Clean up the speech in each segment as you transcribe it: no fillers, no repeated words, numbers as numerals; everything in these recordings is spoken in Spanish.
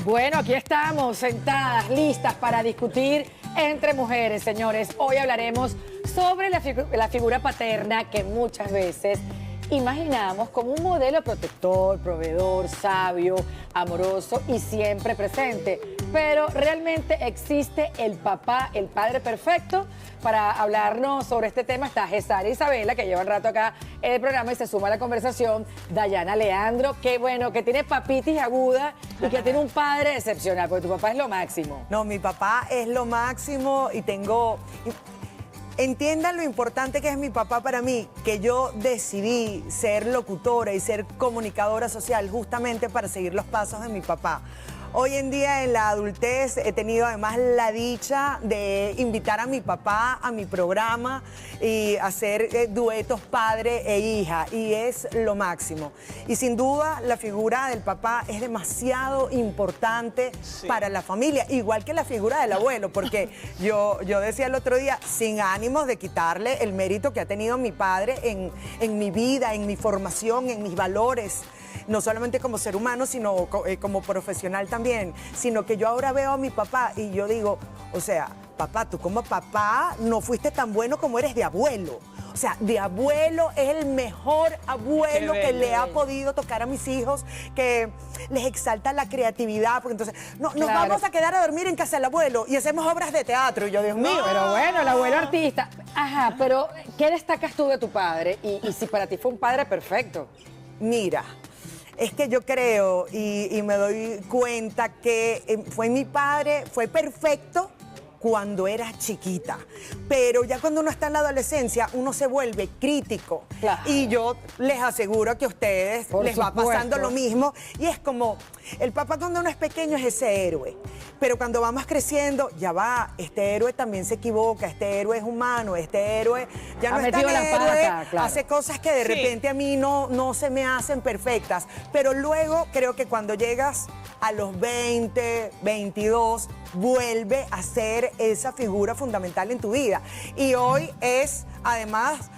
Bueno, aquí estamos sentadas, listas para discutir entre mujeres, señores. Hoy hablaremos sobre la figura paterna que muchas veces imaginamos como un modelo protector, proveedor, sabio, amoroso y siempre presente. Pero realmente existe el papá, el padre perfecto. Para hablarnos sobre este tema está Gesara Isabela, que lleva un rato acá en el programa y se suma a la conversación. Dayana Leandro, que bueno, que tiene papitis aguda y que tiene un padre excepcional, porque tu papá es lo máximo. No, mi papá es lo máximo y tengo... Entiendan lo importante que es mi papá para mí, que yo decidí ser locutora y ser comunicadora social justamente para seguir los pasos de mi papá. Hoy en día en la adultez he tenido además la dicha de invitar a mi papá a mi programa y hacer duetos padre e hija, y es lo máximo. Y sin duda la figura del papá es demasiado importante para la familia, igual que la figura del abuelo, porque yo decía el otro día, sin ánimos de quitarle el mérito que ha tenido mi padre en mi vida, en mi formación, en mis valores. No solamente como ser humano, sino como profesional también, sino que yo ahora veo a mi papá y yo digo, o sea, papá, tú como papá no fuiste tan bueno como eres de abuelo. O sea, de abuelo es el mejor abuelo que le ha podido tocar a mis hijos, que les exalta la creatividad, porque entonces nos vamos a quedar a dormir en casa del abuelo y hacemos obras de teatro. Y yo, Dios mío. Pero bueno, el abuelo artista. Ajá, pero ¿qué destacas tú de tu padre? Y si para ti fue un padre perfecto. Mira, es que yo creo y me doy cuenta que fue mi padre, fue perfecto cuando era chiquita, pero ya cuando uno está en la adolescencia, uno se vuelve crítico. Claro. Y yo les aseguro que a ustedes les va pasando lo mismo. Y es como, el papá cuando uno es pequeño es ese héroe, pero cuando vamos creciendo, ya va, este héroe también se equivoca, este héroe es humano, este héroe ya no es tan héroe, hace cosas que de repente a mí no se me hacen perfectas, pero luego creo que cuando llegas a los 20, 22, vuelve a ser esa figura fundamental en tu vida. Y hoy es, además,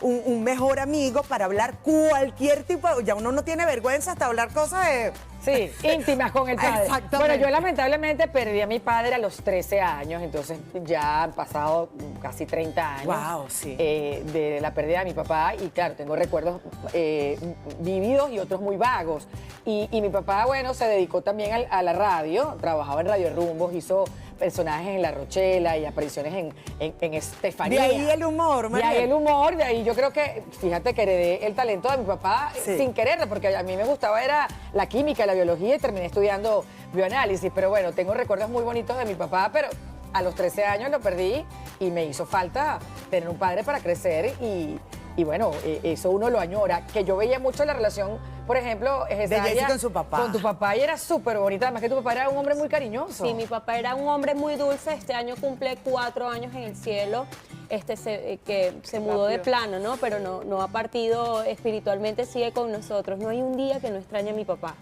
un mejor amigo para hablar cualquier tipo, ya uno no tiene vergüenza hasta hablar cosas de... Sí, íntimas con el padre. Exactamente. Bueno, yo lamentablemente perdí a mi padre a los 13 años, entonces ya han pasado casi 30 años Wow, sí. De la pérdida de mi papá, y claro, tengo recuerdos vívidos y otros muy vagos. Y mi papá, bueno, se dedicó también a la radio, trabajaba en Radio Rumbos, hizo personajes en La Rochela y apariciones en Estefanía. De ahí el humor, María. De ahí el humor, de ahí yo creo que, fíjate que heredé el talento de mi papá sin quererlo, porque a mí me gustaba era la química, la biología, y terminé estudiando bioanálisis. Pero bueno, tengo recuerdos muy bonitos de mi papá, pero a los 13 años lo perdí y me hizo falta tener un padre para crecer y bueno, eso uno lo añora. Que yo veía mucho la relación, por ejemplo, de Jessy con su papá. Con tu papá, y era súper bonita. Además que tu papá era un hombre muy cariñoso. Sí, mi papá era un hombre muy dulce. Este año cumple 4 años en el cielo. Que se mudó de plano, ¿no? Pero no ha partido espiritualmente, sigue con nosotros. No hay un día que no extrañe a mi papá.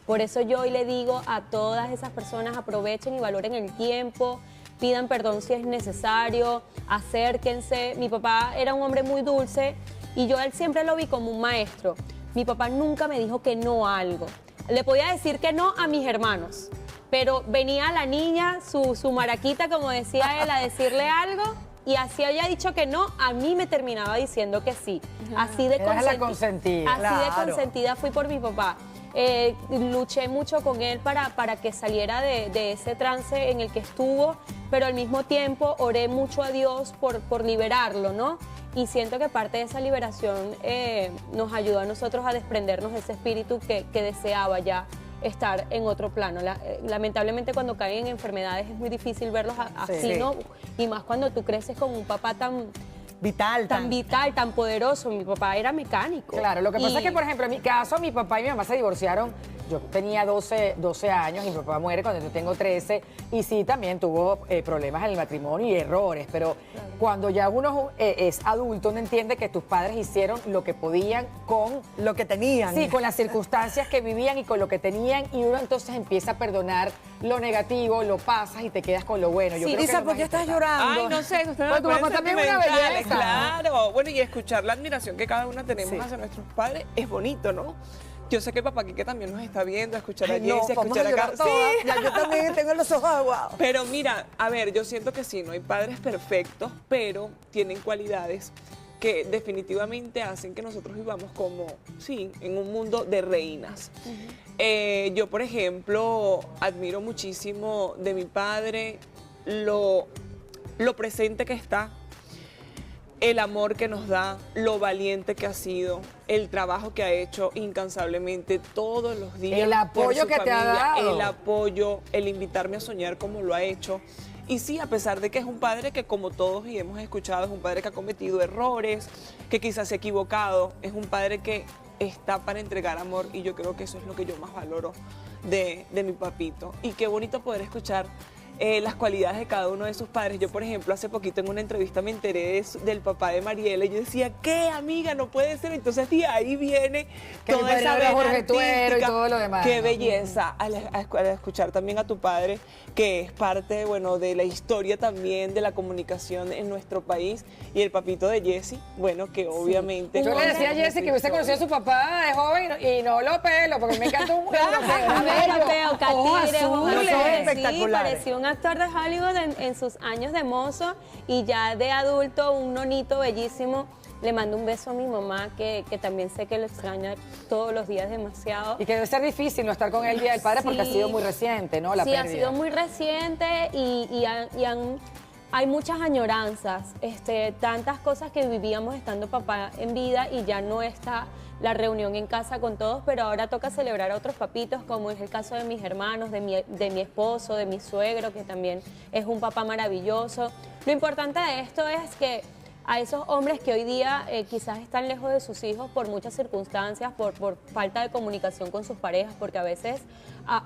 Por eso yo hoy le digo a todas esas personas, aprovechen y valoren el tiempo, pidan perdón si es necesario, acérquense. Mi papá era un hombre muy dulce y yo a él siempre lo vi como un maestro. Mi papá nunca me dijo que no a algo. Le podía decir que no a mis hermanos, pero venía la niña, su maraquita, como decía él, a decirle algo, y así había dicho que no, a mí me terminaba diciendo que sí. Así de consentida. Así de consentida fui por mi papá. Luché mucho con él para que saliera de ese trance en el que estuvo, pero al mismo tiempo oré mucho a Dios por liberarlo, ¿no? Y siento que parte de esa liberación nos ayudó a nosotros a desprendernos de ese espíritu que deseaba ya estar en otro plano. Lamentablemente cuando caen en enfermedades es muy difícil verlos así, ¿no? Y más cuando tú creces con un papá tan vital, tan poderoso. Mi papá era mecánico. Claro, lo que pasa es que, por ejemplo, en mi caso, mi papá y mi mamá se divorciaron. Yo tenía 12 años y mi papá muere cuando yo tengo 13. Y sí, también tuvo problemas en el matrimonio y errores. Pero cuando ya uno es adulto, uno entiende que tus padres hicieron lo que podían con... lo que tenían. Sí, con las circunstancias que vivían y con lo que tenían. Y uno entonces empieza a perdonar lo negativo, lo pasas y te quedas con lo bueno. Yo creo Isa, que ¿por qué estás llorando? Ay, no sé, Pues tu mamá también es una belleza. Claro. Bueno, y escuchar la admiración que cada una tenemos hacia nuestros padres es bonito, ¿no? Yo sé que el papá Quique también nos está viendo, a escuchar a Ay, no, Jessy, a vamos escuchar a a llorar Carlos. todas. Ya yo también tengo los ojos aguados. Pero mira, a ver, yo siento que sí, no hay padres perfectos, pero tienen cualidades que definitivamente hacen que nosotros vivamos como, sí, en un mundo de reinas. Yo, por ejemplo, admiro muchísimo de mi padre lo presente que está, el amor que nos da, lo valiente que ha sido, el trabajo que ha hecho incansablemente todos los días. El apoyo por su que te ha familia, dado. el apoyo, el invitarme a soñar como lo ha hecho. Y sí, a pesar de que es un padre que, como todos y hemos escuchado, es un padre que ha cometido errores, que quizás se ha equivocado, es un padre que está para entregar amor, y yo creo que eso es lo que yo más valoro de mi papito. Y qué bonito poder escuchar las cualidades de cada uno de sus padres. Yo, por ejemplo, hace poquito en una entrevista me enteré del papá de Mariela y yo decía, ¿qué, amiga? No puede ser. Entonces, de ahí viene Que mi toda esa padrino era vena Jorge Tuero y artística. todo lo demás, Qué ¿no? belleza al escuchar también a tu padre, que es parte, bueno, de la historia también de la comunicación en nuestro país, y el papito de Jessy, bueno, que obviamente... Yo le decía a Jessy que hubiese conocido a su papá de joven y no lo pelo, porque me encanta un europeo. Europeo, catire, ojos azules. azules. Espectaculares. Sí, parecía un actor de Hollywood en sus años de mozo, y ya de adulto, un nonito bellísimo. Le mando un beso a mi mamá, que también sé que lo extraña todos los días demasiado. Y que debe ser difícil no estar con el Día del Padre porque ha Sí. sido muy reciente, ¿no? La Sí, pérdida. ha sido muy reciente hay muchas añoranzas, tantas cosas que vivíamos estando papá en vida, y ya no está la reunión en casa con todos, pero ahora toca celebrar a otros papitos, como es el caso de mis hermanos, de mi esposo, de mi suegro, que también es un papá maravilloso. Lo importante de esto es que a esos hombres que hoy día quizás están lejos de sus hijos por muchas circunstancias, por falta de comunicación con sus parejas, porque a veces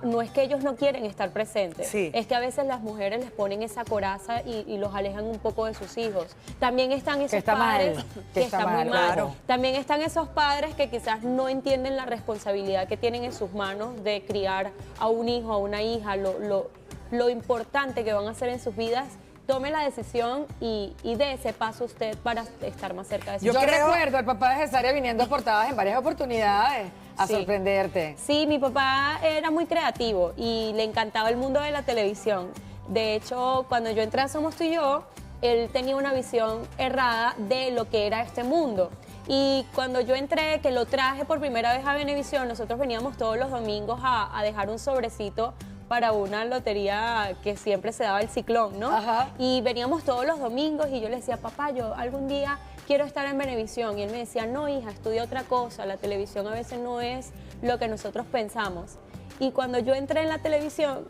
no es que ellos no quieren estar presentes, Sí. es que a veces las mujeres les ponen esa coraza y los alejan un poco de sus hijos. También están esos está padres mal, que está muy mal. claro. También están esos padres que quizás no entienden la responsabilidad que tienen en sus manos de criar a un hijo, a una hija, lo importante que van a hacer en sus vidas. Tome la decisión y dé ese paso usted para estar más cerca de su Yo hijo. recuerdo al papá de Cesárea viniendo a portadas en varias oportunidades a Sí. sorprenderte. Sí, mi papá era muy creativo y le encantaba el mundo de la televisión. De hecho, cuando yo entré a Somos Tú y Yo, él tenía una visión errada de lo que era este mundo. Y cuando yo entré, que lo traje por primera vez a Venevisión, nosotros veníamos todos los domingos a dejar un sobrecito para una lotería que siempre se daba el Ciclón, ¿no? Ajá. Y veníamos todos los domingos y yo le decía, papá, yo algún día quiero estar en Venevisión. Y él me decía, no, hija, estudia otra cosa, la televisión a veces no es lo que nosotros pensamos. Y cuando yo entré en la televisión,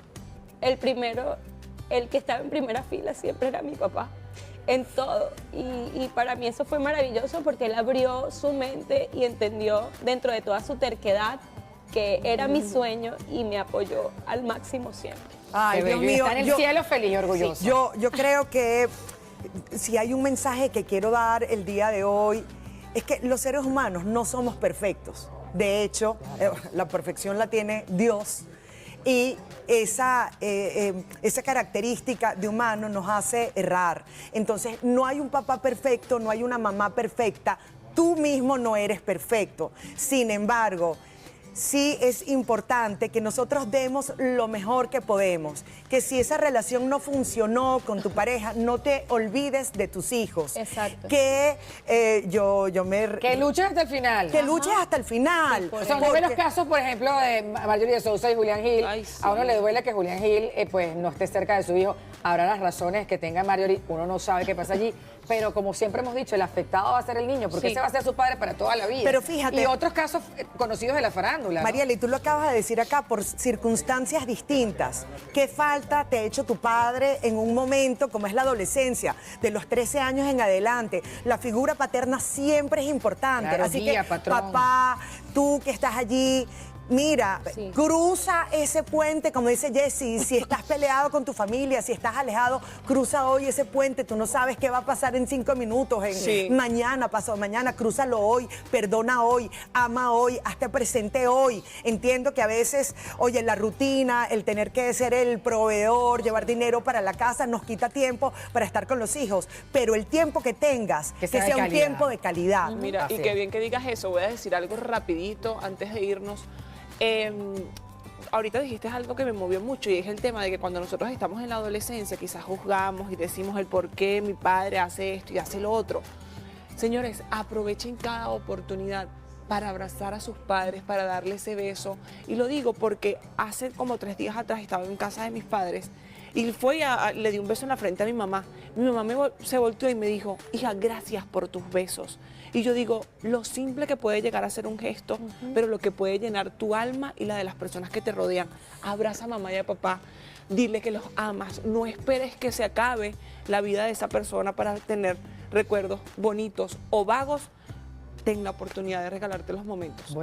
el que estaba en primera fila siempre era mi papá, en todo. Y para mí eso fue maravilloso porque él abrió su mente y entendió dentro de toda su terquedad que era mi sueño y me apoyó al máximo siempre. Ay, Qué Dios bello. Y mío. está en el cielo feliz y orgulloso. Yo creo que si hay un mensaje que quiero dar el día de hoy, es que los seres humanos no somos perfectos. De hecho, la perfección la tiene Dios. Y esa característica de humano nos hace errar. Entonces, no hay un papá perfecto, no hay una mamá perfecta. Tú mismo no eres perfecto. Sin embargo, sí es importante que nosotros demos lo mejor que podemos. Que si esa relación no funcionó con tu pareja, no te olvides de tus hijos. Exacto. Que Que luches hasta el final. que luches hasta el final. O sea, uno ve los casos, por ejemplo, de Marjorie de Sousa y Julián Gil. Ay, sí. A uno le duele que Julián Gil pues no esté cerca de su hijo. Habrá las razones que tenga Marjorie, uno no sabe qué pasa allí. Pero como siempre hemos dicho, el afectado va a ser el niño, porque Sí. ese va a ser su padre para toda la vida. Pero fíjate- Y otros casos conocidos de la farándula, ¿no? Mariela, y tú lo acabas de decir acá, por circunstancias distintas. ¿Qué falta te ha hecho tu padre en un momento como es la adolescencia, de los 13 años en adelante? La figura paterna siempre es importante. Claro, Así guía, que, patrón. papá, tú que estás allí, Mira, Sí. cruza ese puente, como dice Jessy, si estás peleado con tu familia, si estás alejado, cruza hoy ese puente, tú no sabes qué va a pasar en 5 minutos, Sí. mañana, pasado mañana, crúzalo hoy, perdona hoy, ama hoy, hazte presente hoy. Entiendo que a veces, oye, la rutina, el tener que ser el proveedor, llevar dinero para la casa, nos quita tiempo para estar con los hijos, pero el tiempo que tengas, Que que sea de sea un calidad. tiempo de calidad. Mira, Así y qué es. bien que digas eso. Voy a decir algo rapidito antes de irnos. Ahorita dijiste algo que me movió mucho y es el tema de que cuando nosotros estamos en la adolescencia quizás juzgamos y decimos el por qué mi padre hace esto y hace lo otro. Señores, aprovechen cada oportunidad para abrazar a sus padres, para darle ese beso. Y lo digo porque hace como 3 días atrás estaba en casa de mis padres y le di un beso en la frente a mi mamá. Mi mamá se volteó y me dijo, hija, gracias por tus besos. Y yo digo, lo simple que puede llegar a ser un gesto, pero lo que puede llenar tu alma y la de las personas que te rodean. Abraza a mamá y a papá, dile que los amas, no esperes que se acabe la vida de esa persona para tener recuerdos bonitos o vagos. Ten la oportunidad de regalarte los momentos.